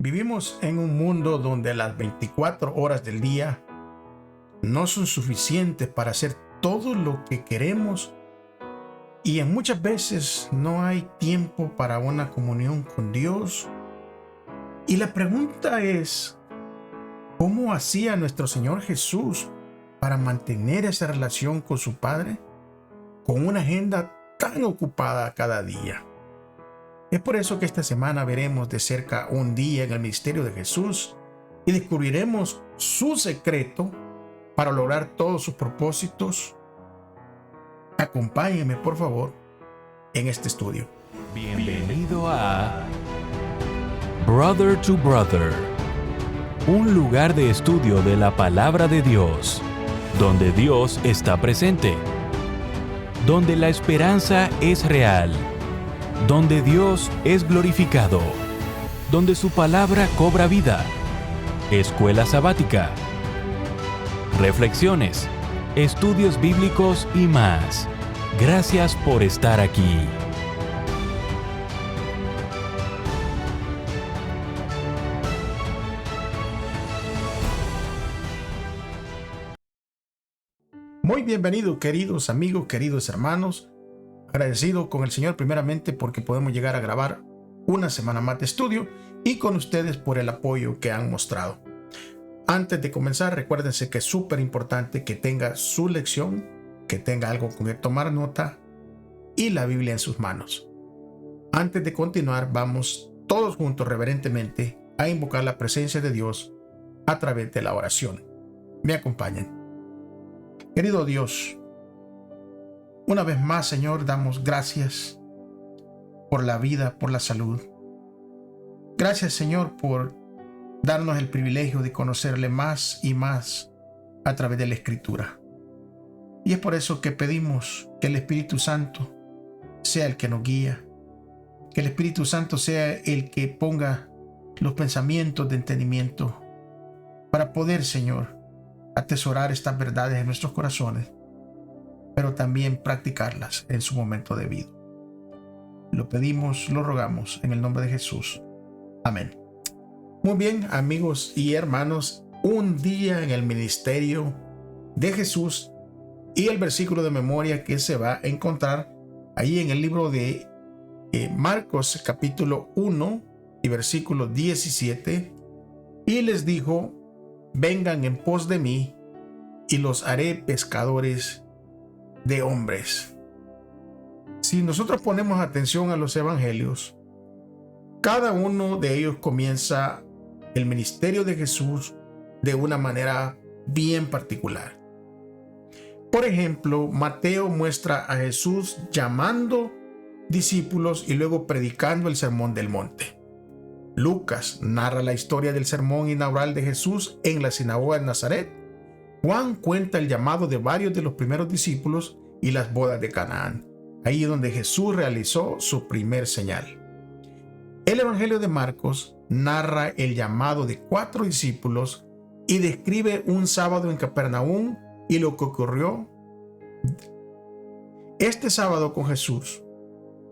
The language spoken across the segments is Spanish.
Vivimos en un mundo donde las 24 horas del día no son suficientes para hacer todo lo que queremos y en muchas veces no hay tiempo para una comunión con Dios. Y la pregunta es, ¿cómo hacía nuestro Señor Jesús para mantener esa relación con su Padre con una agenda tan ocupada cada día? Es por eso que esta semana veremos de cerca un día en el ministerio de Jesús y descubriremos su secreto para lograr todos sus propósitos. Acompáñenme, por favor, en este estudio. Bienvenido a Brother to Brother, un lugar de estudio de la palabra de Dios, donde Dios está presente, donde la esperanza es real, donde Dios es glorificado, donde su palabra cobra vida. Escuela sabática, reflexiones, estudios bíblicos y más. Gracias por estar aquí. Muy bienvenido, queridos amigos, queridos hermanos. Agradecido con el Señor primeramente porque podemos llegar a grabar una semana más de estudio y con ustedes por el apoyo que han mostrado. Antes de comenzar, recuérdense que es súper importante que tenga su lección, que tenga algo con que tomar nota y la Biblia en sus manos. Antes de continuar, vamos todos juntos reverentemente a invocar la presencia de Dios a través de la oración. Me acompañen. Querido Dios, una vez más, Señor, damos gracias por la vida, por la salud. Gracias, Señor, por darnos el privilegio de conocerle más y más a través de la Escritura. Y es por eso que pedimos que el Espíritu Santo sea el que nos guía, que el Espíritu Santo sea el que ponga los pensamientos de entendimiento para poder, Señor, atesorar estas verdades en nuestros corazones, pero también practicarlas en su momento debido. Lo pedimos, lo rogamos en el nombre de Jesús. Amén. Muy bien, amigos y hermanos, un día en el ministerio de Jesús y el versículo de memoria que se va a encontrar ahí en el libro de Marcos capítulo 1 y versículo 17. Y les dijo: vengan en pos de mí y los haré pescadores de hombres. Si nosotros ponemos atención a los evangelios, cada uno de ellos comienza el ministerio de Jesús de una manera bien particular. Por ejemplo, Mateo muestra a Jesús llamando discípulos y luego predicando el sermón del monte. Lucas narra la historia del sermón inaugural de Jesús en la sinagoga de Nazaret. Juan cuenta el llamado de varios de los primeros discípulos y las bodas de Canaán, ahí donde Jesús realizó su primer señal. El Evangelio de Marcos narra el llamado de 4 discípulos y describe un sábado en Capernaum y lo que ocurrió este sábado con Jesús.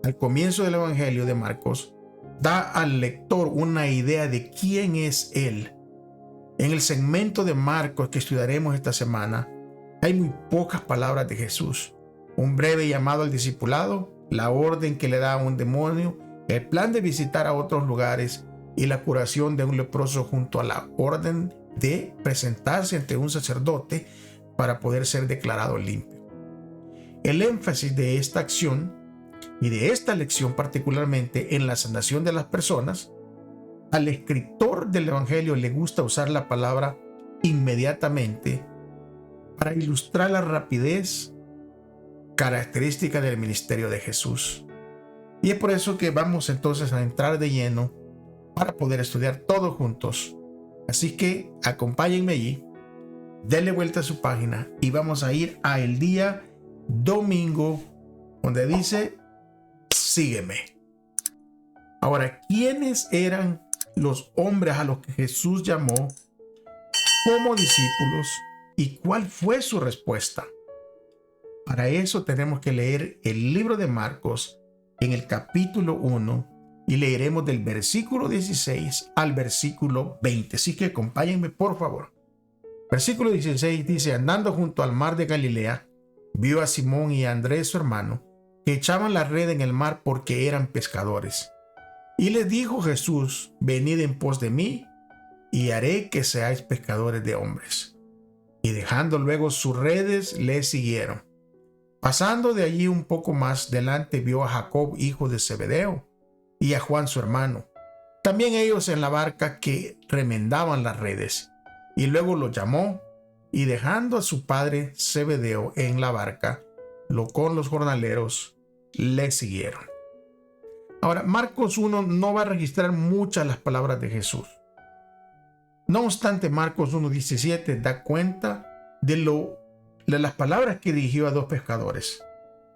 Al comienzo del Evangelio de Marcos, da al lector una idea de quién es Él. En el segmento de Marcos que estudiaremos esta semana, hay muy pocas palabras de Jesús. Un breve llamado al discipulado, la orden que le da a un demonio, el plan de visitar a otros lugares y la curación de un leproso junto a la orden de presentarse ante un sacerdote para poder ser declarado limpio. El énfasis de esta acción y de esta lección particularmente en la sanación de las personas, al escritor del Evangelio le gusta usar la palabra inmediatamente para ilustrar la rapidez característica del ministerio de Jesús. Y es por eso que vamos entonces a entrar de lleno para poder estudiar todos juntos. Así que acompáñenme allí, denle vuelta a su página y vamos a ir a el día domingo, donde dice: sígueme. Ahora, ¿quiénes eran los hombres a los que Jesús llamó como discípulos y cuál fue su respuesta? Para eso tenemos que leer el libro de Marcos en el capítulo 1 y leeremos del versículo 16 al versículo 20. Así que acompáñenme, por favor. Versículo 16 dice: andando junto al mar de Galilea, vio a Simón y a Andrés su hermano, que echaban la red en el mar porque eran pescadores. Y les dijo Jesús: venid en pos de mí, y haré que seáis pescadores de hombres. Y dejando luego sus redes, le siguieron. Pasando de allí un poco más delante, vio a Jacob, hijo de Zebedeo, y a Juan su hermano, también ellos en la barca, que remendaban las redes. Y luego los llamó, y dejando a su padre Zebedeo en la barca, con los jornaleros, le siguieron. Ahora, Marcos 1 no va a registrar muchas las palabras de Jesús. No obstante, Marcos 1:17 da cuenta de las palabras que dirigió a dos pescadores: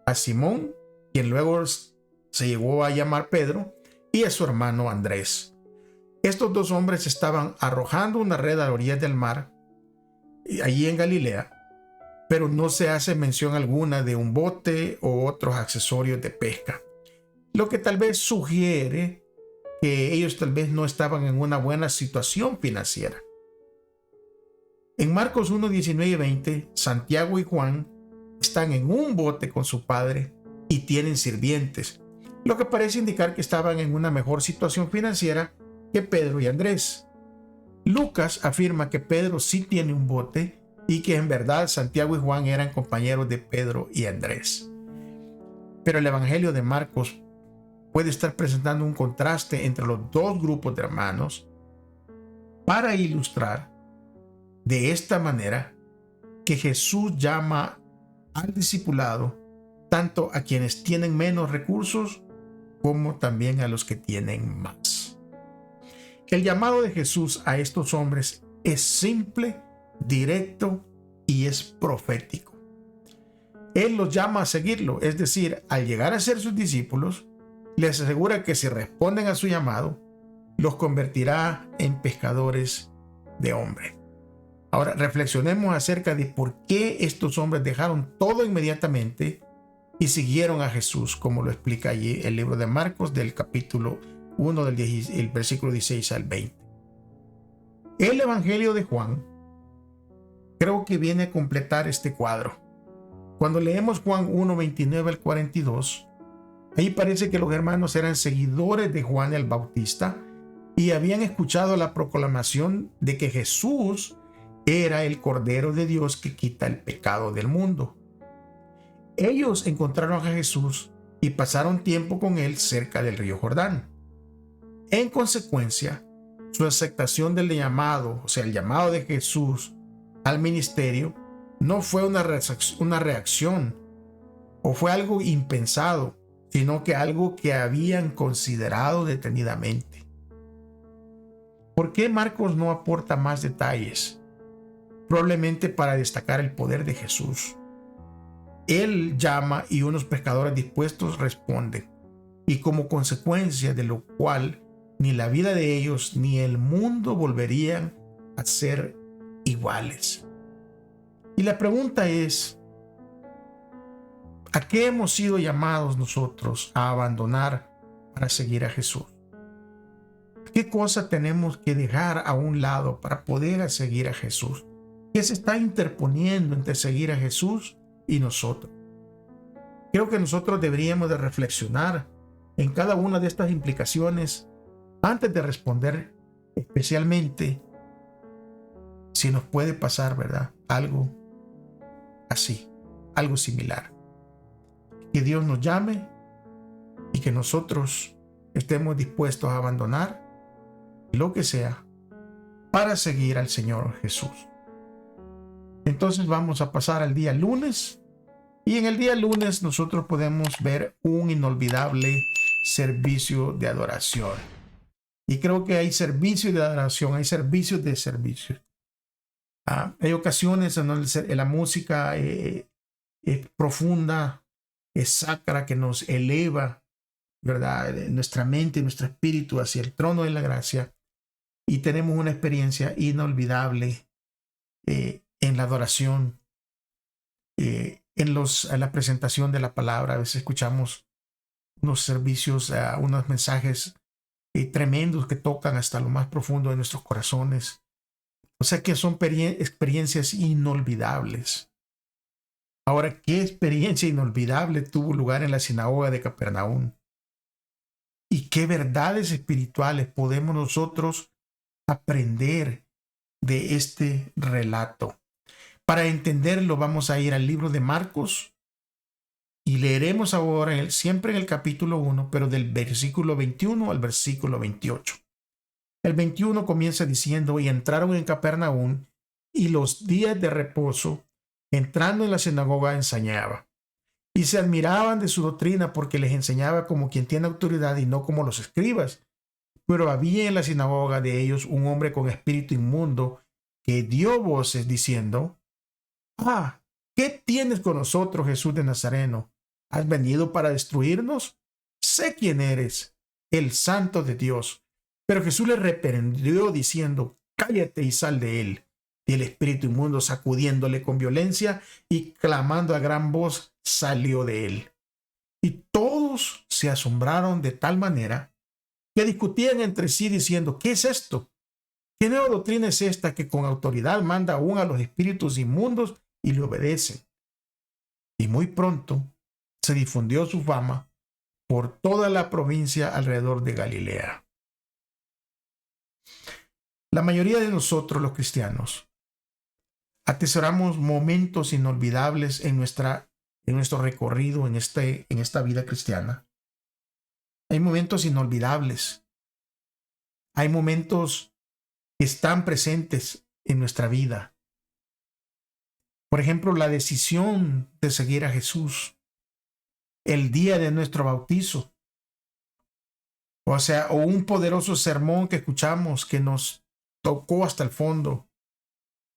a Simón, quien luego se llegó a llamar Pedro, y a su hermano Andrés. Estos dos hombres estaban arrojando una red a la orilla del mar, allí en Galilea, pero no se hace mención alguna de un bote o otros accesorios de pesca, lo que tal vez sugiere que ellos tal vez no estaban en una buena situación financiera. En Marcos 1:19 y 20, Santiago y Juan están en un bote con su padre y tienen sirvientes, lo que parece indicar que estaban en una mejor situación financiera que Pedro y Andrés. Lucas afirma que Pedro sí tiene un bote y que en verdad Santiago y Juan eran compañeros de Pedro y Andrés. Pero el Evangelio de Marcos puede estar presentando un contraste entre los dos grupos de hermanos para ilustrar de esta manera que Jesús llama al discipulado tanto a quienes tienen menos recursos como también a los que tienen más. El llamado de Jesús a estos hombres es simple, directo y es profético. Él los llama a seguirlo, es decir, al llegar a ser sus discípulos, les asegura que si responden a su llamado, los convertirá en pescadores de hombres. Ahora reflexionemos acerca de por qué estos hombres dejaron todo inmediatamente y siguieron a Jesús, como lo explica allí el libro de Marcos del capítulo 1 el versículo 16 al 20. El Evangelio de Juan creo que viene a completar este cuadro. Cuando leemos Juan 1:29 al 42, ahí parece que los hermanos eran seguidores de Juan el Bautista y habían escuchado la proclamación de que Jesús era el Cordero de Dios que quita el pecado del mundo. Ellos encontraron a Jesús y pasaron tiempo con él cerca del río Jordán. En consecuencia, su aceptación del llamado, o sea, el llamado de Jesús al ministerio, no fue una reacción o fue algo impensado, sino que algo que habían considerado detenidamente. ¿Por qué Marcos no aporta más detalles? Probablemente para destacar el poder de Jesús. Él llama y unos pescadores dispuestos responden, y como consecuencia de lo cual ni la vida de ellos ni el mundo volverían a ser iguales. Y la pregunta es, ¿a qué hemos sido llamados nosotros a abandonar para seguir a Jesús? ¿Qué cosa tenemos que dejar a un lado para poder seguir a Jesús? ¿Qué se está interponiendo entre seguir a Jesús y nosotros? Creo que nosotros deberíamos de reflexionar en cada una de estas implicaciones antes de responder, especialmente si nos puede pasar, ¿verdad? Algo así, algo similar. Que Dios nos llame y que nosotros estemos dispuestos a abandonar lo que sea para seguir al Señor Jesús. Entonces vamos a pasar al día lunes, y en el día lunes nosotros podemos ver un inolvidable servicio de adoración. Y creo que hay servicio de adoración, hay servicios de servicio. Hay ocasiones en donde la música es profunda, es sacra, que nos eleva, ¿verdad?, nuestra mente y nuestro espíritu hacia el trono de la gracia, y tenemos una experiencia inolvidable en la adoración, en la presentación de la palabra. A veces escuchamos unos servicios, unos mensajes tremendos que tocan hasta lo más profundo de nuestros corazones. O sea que son experiencias inolvidables. Ahora, ¿qué experiencia inolvidable tuvo lugar en la sinagoga de Capernaum? ¿Y qué verdades espirituales podemos nosotros aprender de este relato? Para entenderlo, vamos a ir al libro de Marcos y leeremos ahora siempre en el capítulo 1, pero del versículo 21 al versículo 28. El 21 comienza diciendo: y entraron en Capernaum, y los días de reposo, entrando en la sinagoga, enseñaba. Y se admiraban de su doctrina, porque les enseñaba como quien tiene autoridad y no como los escribas. Pero había en la sinagoga de ellos un hombre con espíritu inmundo que dio voces diciendo: ah, ¿qué tienes con nosotros, Jesús de Nazareno? ¿Has venido para destruirnos? Sé quién eres, el Santo de Dios. Pero Jesús le reprendió diciendo: cállate y sal de él. Y el espíritu inmundo, sacudiéndole con violencia y clamando a gran voz, salió de él. Y todos se asombraron de tal manera que discutían entre sí diciendo: ¿qué es esto? ¿Qué nueva doctrina es esta que con autoridad manda aún a los espíritus inmundos y le obedecen? Y muy pronto se difundió su fama por toda la provincia alrededor de Galilea. La mayoría de nosotros, los cristianos, atesoramos momentos inolvidables en nuestro recorrido en esta vida cristiana. Hay momentos inolvidables. Hay momentos que están presentes en nuestra vida. Por ejemplo, la decisión de seguir a Jesús, el día de nuestro bautizo, o un poderoso sermón que escuchamos que nos tocó hasta el fondo,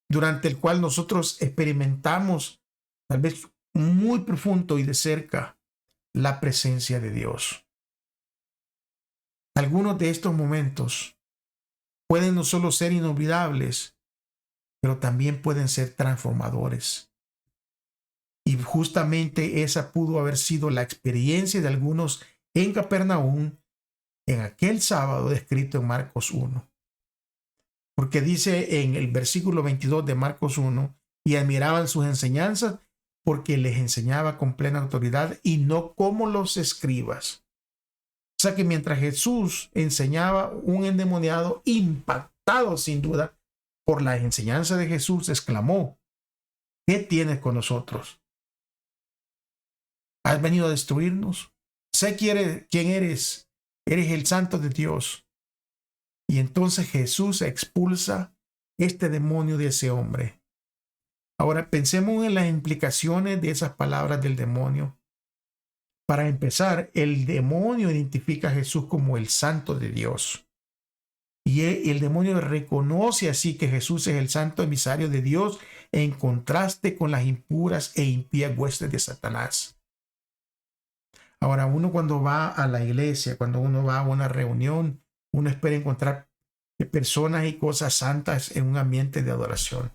durante el cual nosotros experimentamos, tal vez muy profundo y de cerca, la presencia de Dios. Algunos de estos momentos pueden no solo ser inolvidables, pero también pueden ser transformadores. Y justamente esa pudo haber sido la experiencia de algunos en Capernaum en aquel sábado descrito en Marcos 1. Porque dice en el versículo 22 de Marcos 1: y admiraban sus enseñanzas porque les enseñaba con plena autoridad y no como los escribas. O sea que mientras Jesús enseñaba, un endemoniado, impactado sin duda por la enseñanza de Jesús, exclamó: ¿qué tienes con nosotros? ¿Has venido a destruirnos? Sé quién eres. Eres el Santo de Dios. Y entonces Jesús expulsa este demonio de ese hombre. Ahora pensemos en las implicaciones de esas palabras del demonio. Para empezar, el demonio identifica a Jesús como el Santo de Dios. Y el demonio reconoce así que Jesús es el santo emisario de Dios en contraste con las impuras e impías huestes de Satanás. Ahora, uno cuando va a la iglesia, cuando uno va a una reunión, uno espera encontrar personas y cosas santas en un ambiente de adoración.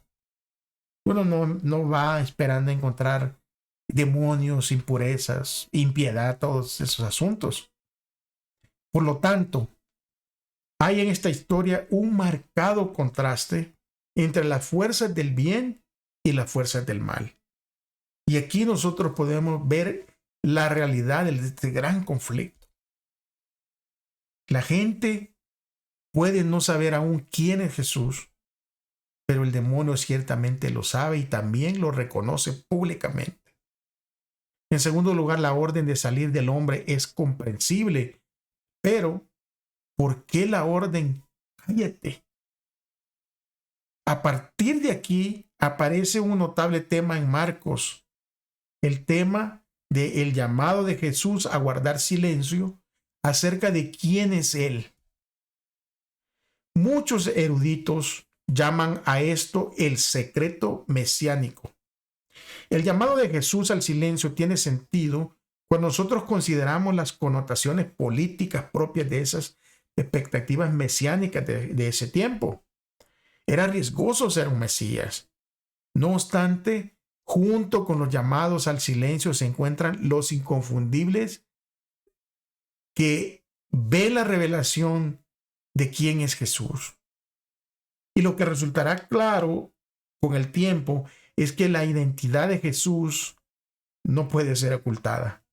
Uno no va esperando encontrar demonios, impurezas, impiedad, todos esos asuntos. Por lo tanto, hay en esta historia un marcado contraste entre las fuerzas del bien y las fuerzas del mal. Y aquí nosotros podemos ver la realidad de este gran conflicto. La gente puede no saber aún quién es Jesús, pero el demonio ciertamente lo sabe y también lo reconoce públicamente. En segundo lugar, la orden de salir del hombre es comprensible, pero ¿por qué la orden? Cállate. A partir de aquí aparece un notable tema en Marcos, el tema del llamado de Jesús a guardar silencio acerca de quién es Él. Muchos eruditos llaman a esto el secreto mesiánico. El llamado de Jesús al silencio tiene sentido cuando nosotros consideramos las connotaciones políticas propias de esas expectativas mesiánicas de ese tiempo. Era riesgoso ser un Mesías. No obstante, junto con los llamados al silencio se encuentran los inconfundibles que ve la revelación de quién es Jesús. Y lo que resultará claro con el tiempo es que la identidad de Jesús no puede ser ocultada.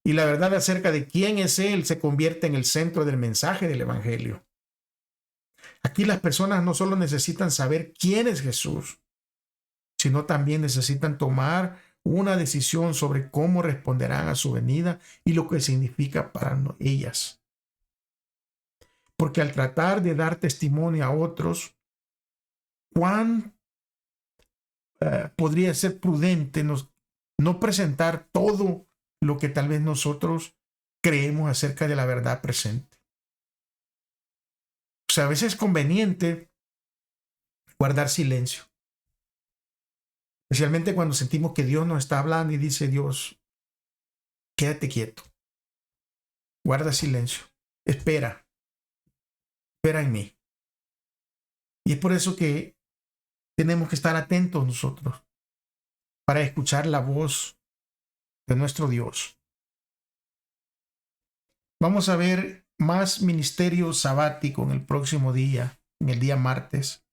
Y la verdad acerca de quién es Él se convierte en el centro del mensaje del Evangelio. Aquí las personas no solo necesitan saber quién es Jesús, sino también necesitan tomar una decisión sobre cómo responderán a su venida y lo que significa para ellas. Porque al tratar de dar testimonio a otros, ¿cuán podría ser prudente no presentar todo lo que tal vez nosotros creemos acerca de la verdad presente? O sea, a veces es conveniente guardar silencio. Especialmente cuando sentimos que Dios nos está hablando y dice Dios, quédate quieto. Guarda silencio. Espera en mí. Y es por eso que tenemos que estar atentos nosotros para escuchar la voz de nuestro Dios. Vamos a ver más ministerio sabático en el próximo día, en el día martes.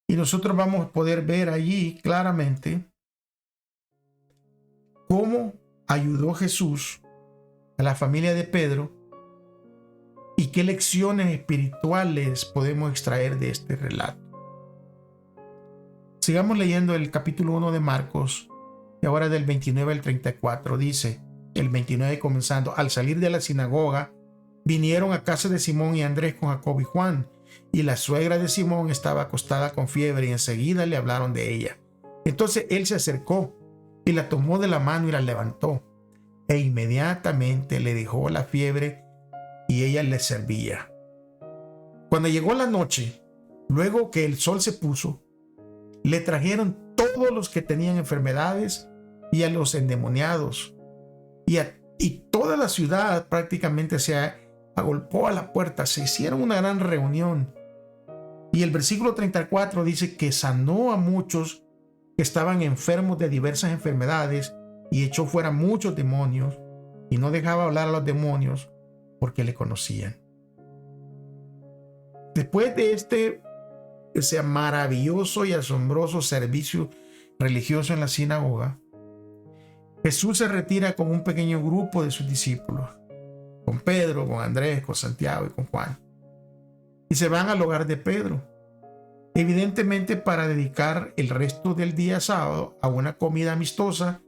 Y nosotros vamos a poder ver allí claramente cómo ayudó Jesús a la familia de Pedro y qué lecciones espirituales podemos extraer de este relato. Sigamos leyendo el capítulo 1 de Marcos, y ahora del 29 al 34. Dice, el 29 comenzando, al salir de la sinagoga, vinieron a casa de Simón y Andrés con Jacobo y Juan, y la suegra de Simón estaba acostada con fiebre, y enseguida le hablaron de ella. Entonces él se acercó y la tomó de la mano y la levantó, e inmediatamente le dejó la fiebre y ella le servía. Cuando llegó la noche, luego que el sol se puso, le trajeron todos los que tenían enfermedades y a los endemoniados, y toda la ciudad prácticamente se agolpó a la puerta. Se hicieron una gran reunión. Y el versículo 34 dice que sanó a muchos que estaban enfermos de diversas enfermedades y echó fuera muchos demonios, y no dejaba hablar a los demonios porque le conocían. Después de ese maravilloso y asombroso servicio religioso en la sinagoga, Jesús se retira con un pequeño grupo de sus discípulos, con Pedro, con Andrés, con Santiago y con Juan, y se van al hogar de Pedro, evidentemente para dedicar el resto del día sábado a una comida amistosa,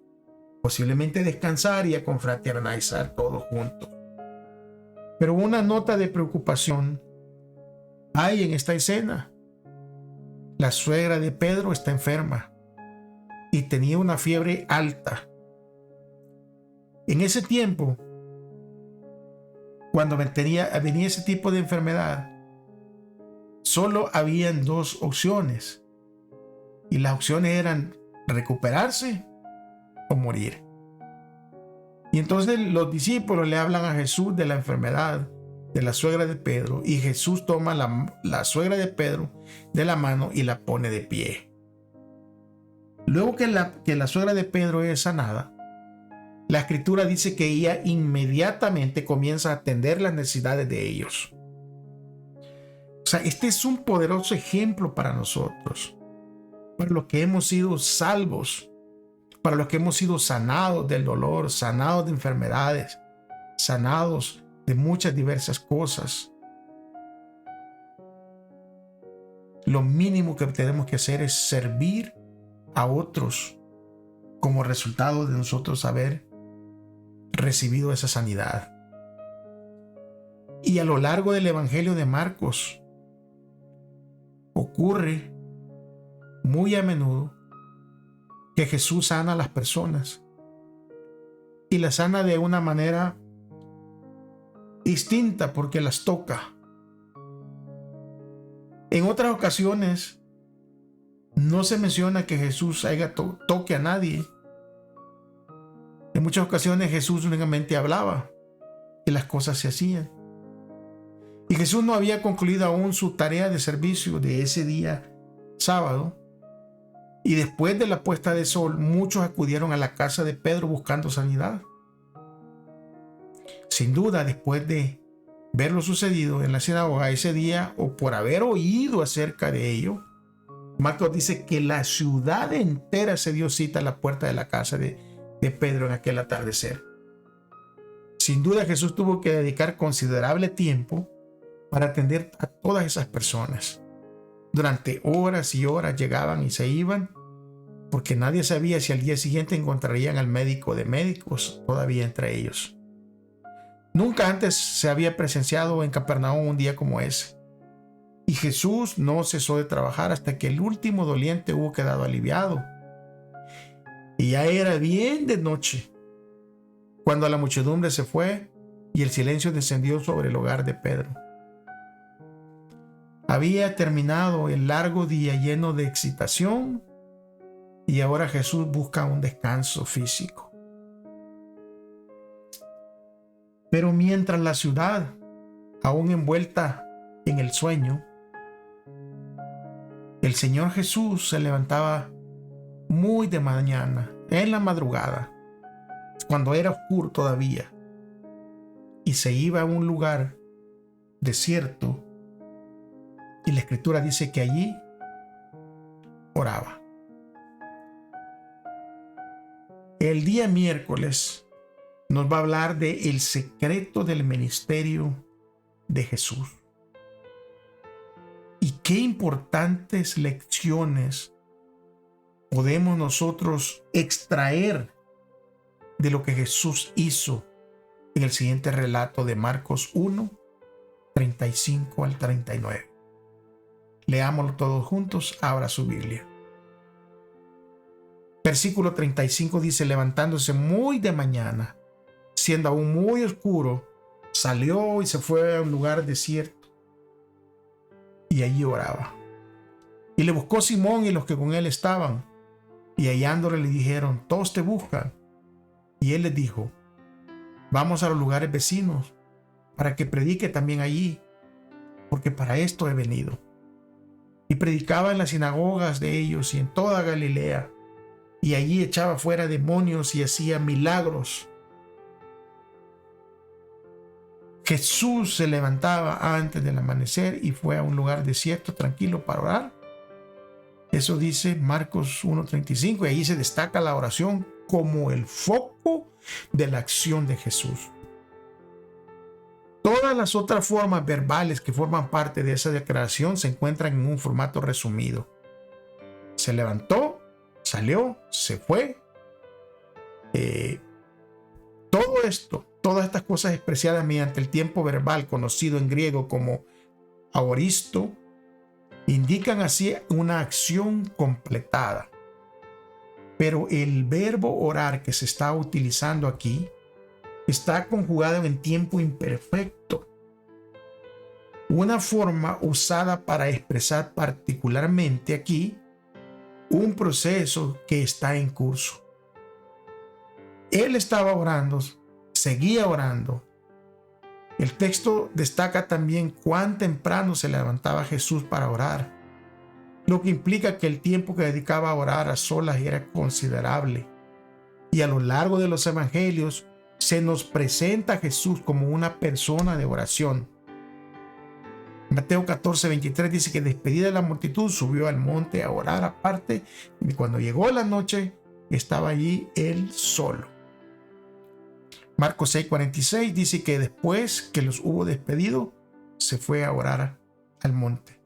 posiblemente descansar y a confraternizar todos juntos. Pero una nota de preocupación hay en esta escena. La suegra de Pedro está enferma y tenía una fiebre alta. En ese tiempo, cuando venía ese tipo de enfermedad, solo habían dos opciones. Y las opciones eran recuperarse o morir. Y entonces los discípulos le hablan a Jesús de la enfermedad de la suegra de Pedro, y Jesús toma la suegra de Pedro de la mano y la pone de pie. Luego que la suegra de Pedro es sanada, la escritura dice que ella inmediatamente comienza a atender las necesidades de ellos. O sea, este es un poderoso ejemplo para nosotros, para los que hemos sido salvos, para los que hemos sido sanados del dolor, sanados de enfermedades, sanados de muchas diversas cosas. Lo mínimo que tenemos que hacer es servir a otros como resultado de nosotros haber recibido esa sanidad. Y a lo largo del Evangelio de Marcos ocurre muy a menudo que Jesús sana a las personas, y las sana de una manera distinta porque las toca. En otras ocasiones no se menciona que Jesús toque a nadie. En muchas ocasiones Jesús únicamente hablaba y las cosas se hacían. Y Jesús no había concluido aún su tarea de servicio de ese día sábado. Y después de la puesta de sol, muchos acudieron a la casa de Pedro buscando sanidad. Sin duda, después de ver lo sucedido en la sinagoga ese día o por haber oído acerca de ello, Marcos dice que la ciudad entera se dio cita a la puerta de la casa de Pedro en aquel atardecer. Sin duda, Jesús tuvo que dedicar considerable tiempo para atender a todas esas personas. Durante horas y horas llegaban y se iban, porque nadie sabía si al día siguiente encontrarían al médico de médicos todavía entre ellos. Nunca antes se había presenciado en Capernaum un día como ese. Y Jesús no cesó de trabajar hasta que el último doliente hubo quedado aliviado. Y ya era bien de noche, cuando la muchedumbre se fue y el silencio descendió sobre el hogar de Pedro. Había terminado el largo día lleno de excitación y ahora Jesús busca un descanso físico. Pero mientras la ciudad, aún envuelta en el sueño, el Señor Jesús se levantaba muy de mañana, en la madrugada, cuando era oscuro todavía, y se iba a un lugar desierto, y la Escritura dice que allí oraba. El día miércoles nos va a hablar de el secreto del ministerio de Jesús. Y qué importantes lecciones podemos nosotros extraer de lo que Jesús hizo en el siguiente relato de Marcos 1, 35 al 39. Leámoslo todos juntos, abra su Biblia. Versículo 35 dice: levantándose muy de mañana, siendo aún muy oscuro, salió y se fue a un lugar desierto, y allí oraba. Y le buscó Simón y los que con él estaban, y hallándole le dijeron: todos te buscan. Y él les dijo: vamos a los lugares vecinos, para que predique también allí, porque para esto he venido. Y predicaba en las sinagogas de ellos y en toda Galilea, y allí echaba fuera demonios y hacía milagros. Jesús se levantaba antes del amanecer y fue a un lugar desierto, tranquilo, para orar. Eso dice Marcos 1:35, y ahí se destaca la oración como el foco de la acción de Jesús. Todas las otras formas verbales que forman parte de esa declaración se encuentran en un formato resumido. Se levantó, salió, se fue. Todo esto, todas estas cosas expresadas mediante el tiempo verbal conocido en griego como aoristo, indican así una acción completada. Pero el verbo orar que se está utilizando aquí está conjugado en tiempo imperfecto, una forma usada para expresar particularmente aquí un proceso que está en curso. Él estaba orando, seguía orando. El texto destaca también cuán temprano se levantaba Jesús para orar, lo que implica que el tiempo que dedicaba a orar a solas era considerable. Y a lo largo de los evangelios se nos presenta a Jesús como una persona de oración. Mateo 14:23 dice que despedida de la multitud subió al monte a orar aparte, y cuando llegó la noche estaba allí él solo. Marcos 6:46 dice que después que los hubo despedido se fue a orar al monte.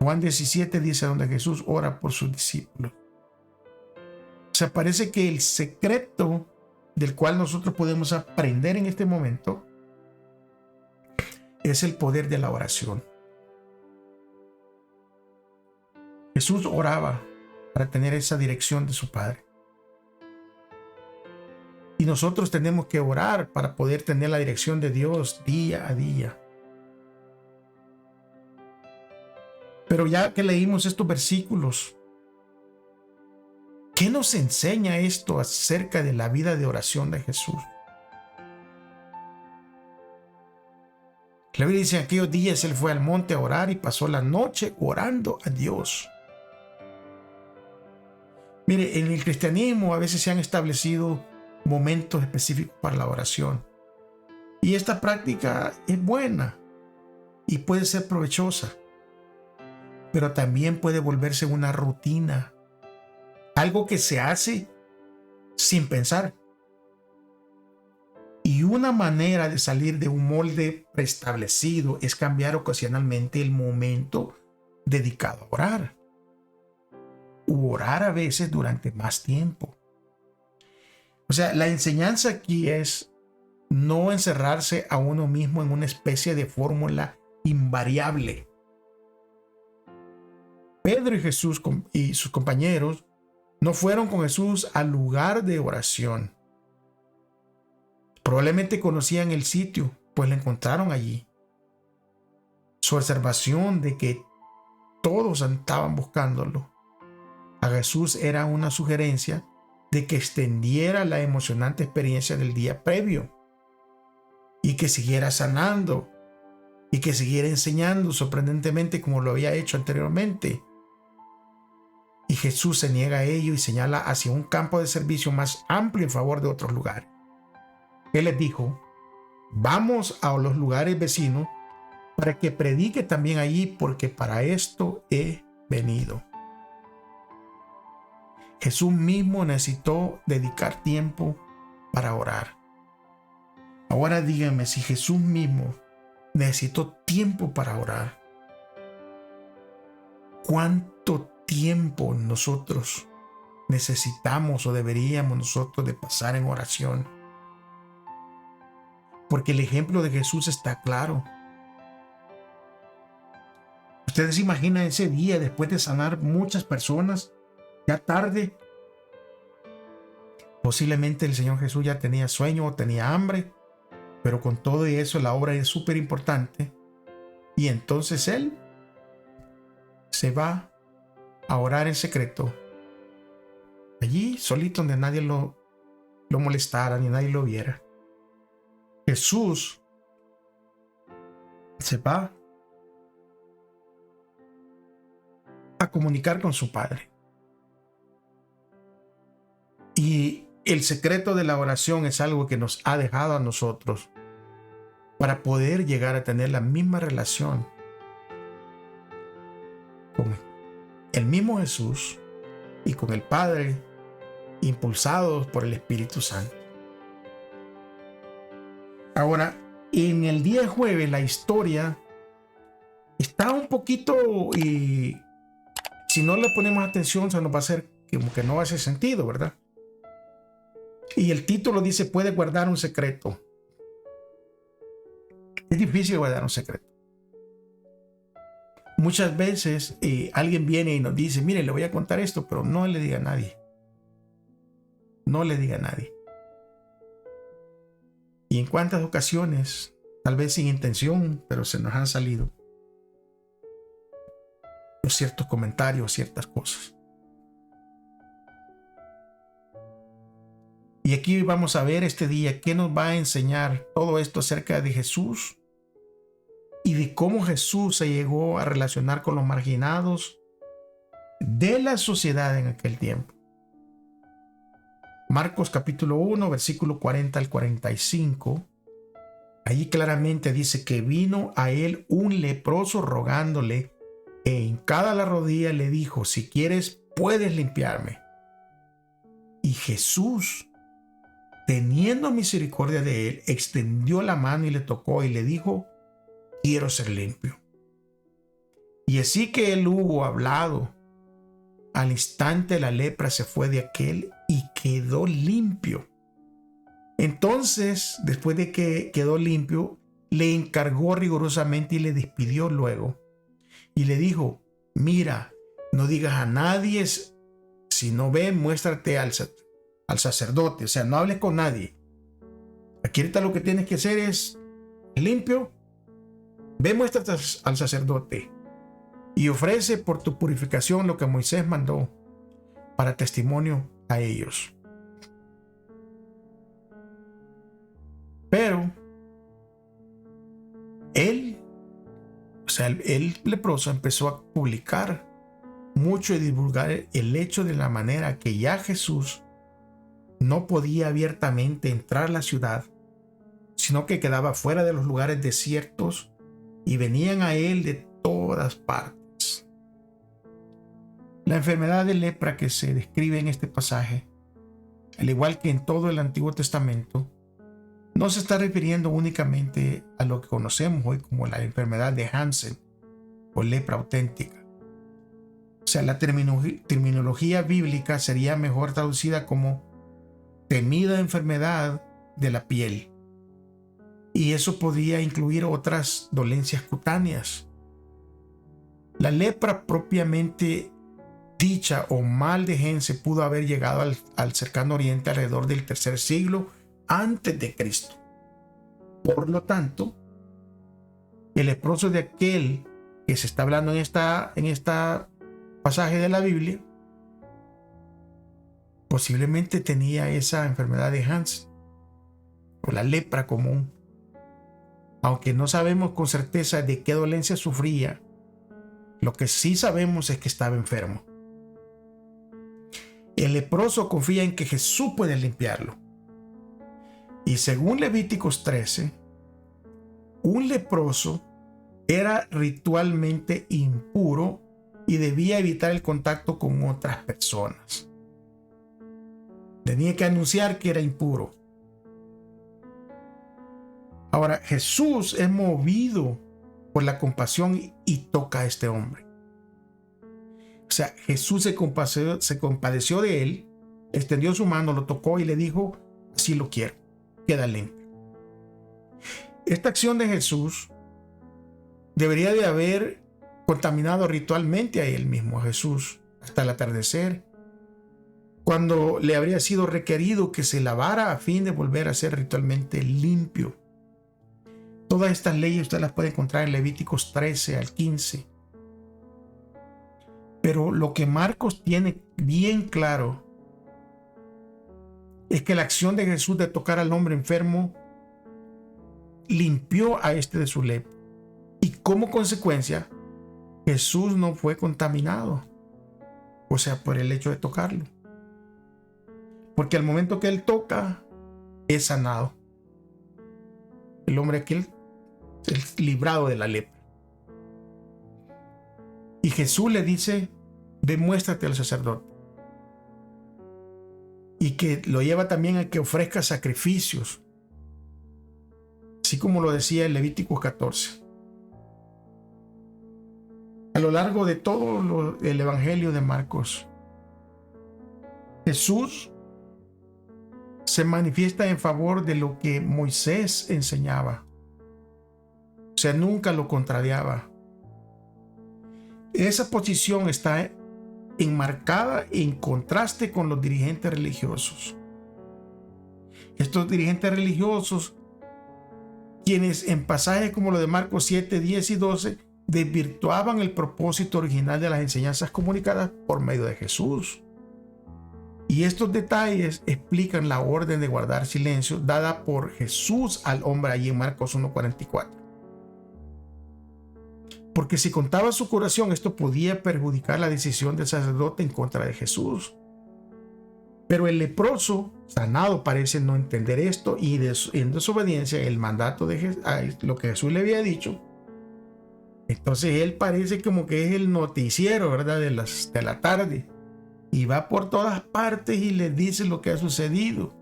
Juan 17 dice donde Jesús ora por sus discípulos. O sea, parece que el secreto del cual nosotros podemos aprender en este momento es el poder de la oración. Jesús oraba para tener esa dirección de su Padre. Y nosotros tenemos que orar para poder tener la dirección de Dios día a día. Pero ya que leímos estos versículos, ¿qué nos enseña esto acerca de la vida de oración de Jesús? La Biblia dice: en aquellos días él fue al monte a orar y pasó la noche orando a Dios. Mire, en el cristianismo a veces se han establecido momentos específicos para la oración. Y esta práctica es buena y puede ser provechosa, pero también puede volverse una rutina, algo que se hace sin pensar. Y una manera de salir de un molde preestablecido es cambiar ocasionalmente el momento dedicado a orar, u orar a veces durante más tiempo. O sea, la enseñanza aquí es no encerrarse a uno mismo en una especie de fórmula invariable. Pedro y Jesús y sus compañeros no fueron con Jesús al lugar de oración. Probablemente conocían el sitio, pues lo encontraron allí. Su observación de que todos estaban buscándolo a Jesús era una sugerencia de que extendiera la emocionante experiencia del día previo y que siguiera sanando y que siguiera enseñando sorprendentemente como lo había hecho anteriormente. Y Jesús se niega a ello y señala hacia un campo de servicio más amplio en favor de otros lugares. Él les dijo: vamos a los lugares vecinos para que predique también allí, porque para esto he venido. Jesús mismo necesitó dedicar tiempo para orar. Ahora díganme, si Jesús mismo necesitó tiempo para orar, ¿cuánto tiempo nosotros necesitamos o deberíamos nosotros de pasar en oración? Porque el ejemplo de Jesús está claro. Ustedes se imaginan ese día después de sanar muchas personas, ya tarde. Posiblemente el Señor Jesús ya tenía sueño o tenía hambre, pero con todo eso la obra es súper importante. Y entonces Él se va a orar en secreto, allí solito, donde nadie lo molestara ni nadie lo viera. Jesús se va a comunicar con su Padre. Y el secreto de la oración es algo que nos ha dejado a nosotros para poder llegar a tener la misma relación con el mismo Jesús y con el Padre, impulsados por el Espíritu Santo. Ahora, en el día de jueves la historia está un poquito, y si no le ponemos atención se nos va a hacer como que no hace sentido, ¿verdad? Y el título dice: puede guardar un secreto. Es difícil guardar un secreto. Muchas veces alguien viene y nos dice: mire, le voy a contar esto, pero no le diga a nadie. No le diga a nadie. Y en cuántas ocasiones, tal vez sin intención, pero se nos han salido ciertos comentarios, ciertas cosas. Y aquí vamos a ver este día qué nos va a enseñar todo esto acerca de Jesús y de cómo Jesús se llegó a relacionar con los marginados de la sociedad en aquel tiempo. Marcos capítulo 1, versículo 40 al 45. Allí claramente dice que vino a él un leproso rogándole, e hincada la rodilla le dijo: si quieres, puedes limpiarme. Y Jesús, teniendo misericordia de él, extendió la mano y le tocó y le dijo: quiero ser limpio. Y así que él hubo hablado, al instante la lepra se fue de aquel y quedó limpio. Entonces, después de que quedó limpio, le encargó rigurosamente y le despidió luego. Y le dijo: mira, no digas a nadie, si no ven, muéstrate al sacerdote. O sea, no hables con nadie. Aquí ahorita lo que tienes que hacer es limpio. Ve, muéstrate al sacerdote y ofrece por tu purificación lo que Moisés mandó para testimonio a ellos. Pero él, el leproso, empezó a publicar mucho y divulgar el hecho de la manera que ya Jesús no podía abiertamente entrar a la ciudad sino que quedaba fuera de los lugares desiertos y venían a él de todas partes. La enfermedad de lepra que se describe en este pasaje, al igual que en todo el Antiguo Testamento, no se está refiriendo únicamente a lo que conocemos hoy como la enfermedad de Hansen o lepra auténtica. O sea, la terminología bíblica sería mejor traducida como temida enfermedad de la piel. Y eso podría incluir otras dolencias cutáneas. La lepra propiamente dicha o mal de Hansen pudo haber llegado al cercano oriente alrededor del tercer siglo antes de Cristo. Por lo tanto, el leproso de aquel que se está hablando en esta pasaje de la Biblia posiblemente tenía esa enfermedad de Hansen o la lepra común, aunque no sabemos con certeza de qué dolencia sufría. Lo que sí sabemos es que estaba enfermo. El leproso confía en que Jesús puede limpiarlo. Y según Levíticos 13, un leproso era ritualmente impuro y debía evitar el contacto con otras personas. Tenía que anunciar que era impuro. Ahora, Jesús es movido por la compasión y toca a este hombre. O sea, Jesús se compadeció de él, extendió su mano, lo tocó y le dijo: así lo quiero, queda limpio. Esta acción de Jesús debería de haber contaminado ritualmente a él mismo, a Jesús, hasta el atardecer, cuando le habría sido requerido que se lavara a fin de volver a ser ritualmente limpio. Todas estas leyes usted las puede encontrar en Levíticos 13 al 15. Pero lo que Marcos tiene bien claro es que la acción de Jesús de tocar al hombre enfermo limpió a este de su lepra. Y como consecuencia, Jesús no fue contaminado. O sea, por el hecho de tocarlo. Porque al momento que él toca, es sanado. El hombre aquel es librado de la lepra. Y Jesús le dice: demuéstrate al sacerdote. Y que lo lleva también a que ofrezca sacrificios. Así como lo decía en Levíticos 14. A lo largo de todo el Evangelio de Marcos, Jesús se manifiesta en favor de lo que Moisés enseñaba. O sea, nunca lo contrariaba. Esa posición está enmarcada en contraste con los dirigentes religiosos. Estos dirigentes religiosos, quienes en pasajes como lo de Marcos 7, 10 y 12 desvirtuaban el propósito original de las enseñanzas comunicadas por medio de Jesús. Y estos detalles explican la orden de guardar silencio dada por Jesús al hombre allí en Marcos 1:44. Porque si contaba su curación, esto podía perjudicar la decisión del sacerdote en contra de Jesús. Pero el leproso sanado parece no entender esto y en desobediencia el mandato de lo que Jesús le había dicho. Entonces él parece como que es el noticiero, ¿verdad? de la tarde. Y va por todas partes y le dice lo que ha sucedido.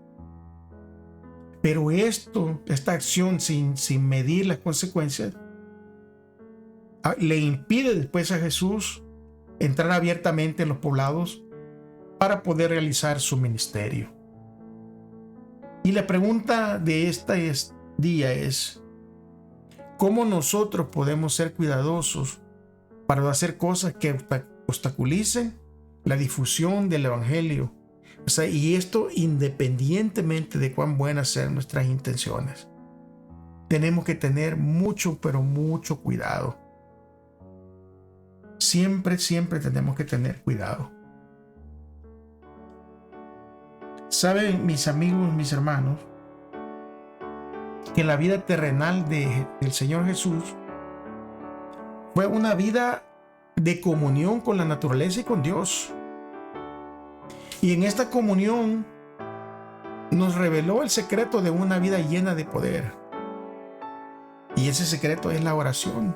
Pero esta acción sin medir las consecuencias, le impide después a Jesús entrar abiertamente en los poblados para poder realizar su ministerio. Y la pregunta de este día es: ¿cómo nosotros podemos ser cuidadosos para no hacer cosas que obstaculicen la difusión del Evangelio? O sea, y esto independientemente de cuán buenas sean nuestras intenciones. Tenemos que tener mucho, pero mucho cuidado. Siempre tenemos que tener cuidado. Saben, mis amigos, mis hermanos, que la vida terrenal del Señor Jesús fue una vida de comunión con la naturaleza y con Dios. Y en esta comunión nos reveló el secreto de una vida llena de poder. Y ese secreto es la oración.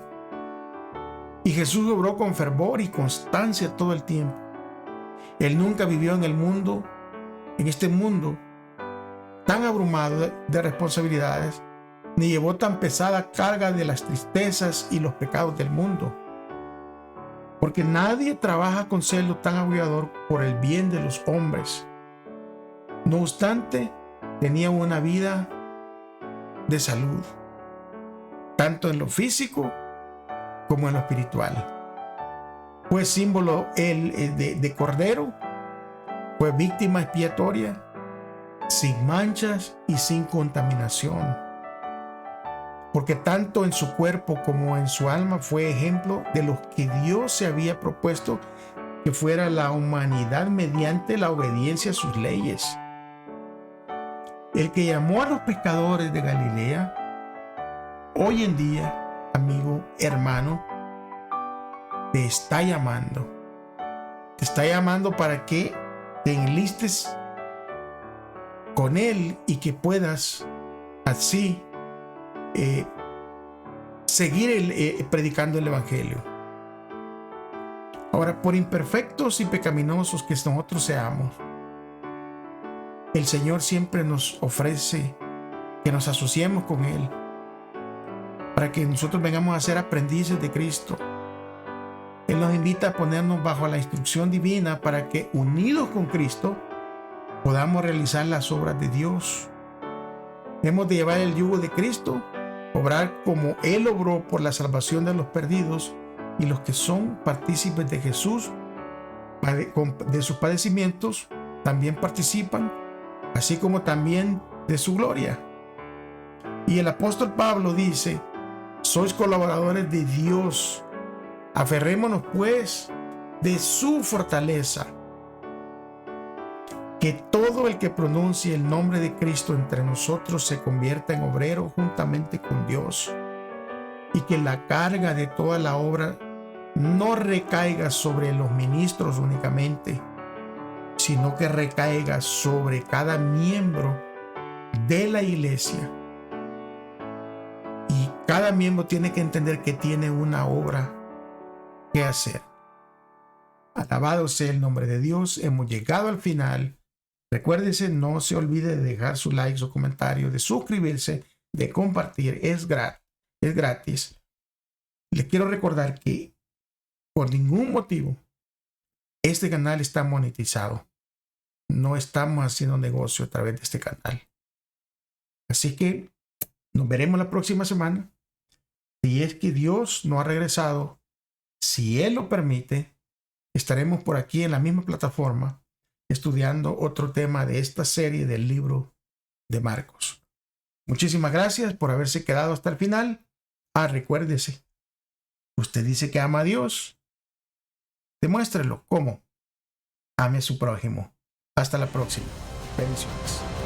Y Jesús obró con fervor y constancia todo el tiempo. Él nunca vivió en este mundo tan abrumado de responsabilidades, ni llevó tan pesada carga de las tristezas y los pecados del mundo. Porque nadie trabaja con celo tan agobiador por el bien de los hombres. No obstante, tenía una vida de salud, tanto en lo físico como en lo espiritual. Fue símbolo de Cordero, fue víctima expiatoria, sin manchas y sin contaminación. Porque tanto en su cuerpo como en su alma fue ejemplo de lo que Dios se había propuesto que fuera la humanidad mediante la obediencia a sus leyes. El que llamó a los pescadores de Galilea, hoy en día, amigo, hermano, te está llamando. Te está llamando para que te enlistes con Él y que puedas así seguir predicando el Evangelio. Ahora, por imperfectos y pecaminosos que nosotros seamos, el Señor siempre nos ofrece que nos asociemos con Él para que nosotros vengamos a ser aprendices de Cristo. Él nos invita a ponernos bajo la instrucción divina para que, unidos con Cristo, podamos realizar las obras de Dios. Hemos de llevar el yugo de Cristo, obrar como Él obró por la salvación de los perdidos, y los que son partícipes de Jesús, de sus padecimientos, también participan, así como también de su gloria. Y el apóstol Pablo dice: sois colaboradores de Dios. Aferrémonos pues de su fortaleza. Que todo el que pronuncie el nombre de Cristo entre nosotros se convierta en obrero juntamente con Dios, y que la carga de toda la obra no recaiga sobre los ministros únicamente, sino que recaiga sobre cada miembro de la iglesia. Y cada miembro tiene que entender que tiene una obra que hacer. Alabado sea el nombre de Dios. Hemos llegado al final. Recuérdese, no se olvide de dejar su like, su comentario, de suscribirse, de compartir. Es gratis. Les quiero recordar que por ningún motivo este canal está monetizado. No estamos haciendo negocio a través de este canal. Así que nos veremos la próxima semana. Si es que Dios no ha regresado, si Él lo permite, estaremos por aquí en la misma plataforma estudiando otro tema de esta serie del libro de Marcos. Muchísimas gracias por haberse quedado hasta el final. Recuérdese, usted dice que ama a Dios. Demuéstrelo. ¿Cómo? Ame a su prójimo. Hasta la próxima. Bendiciones.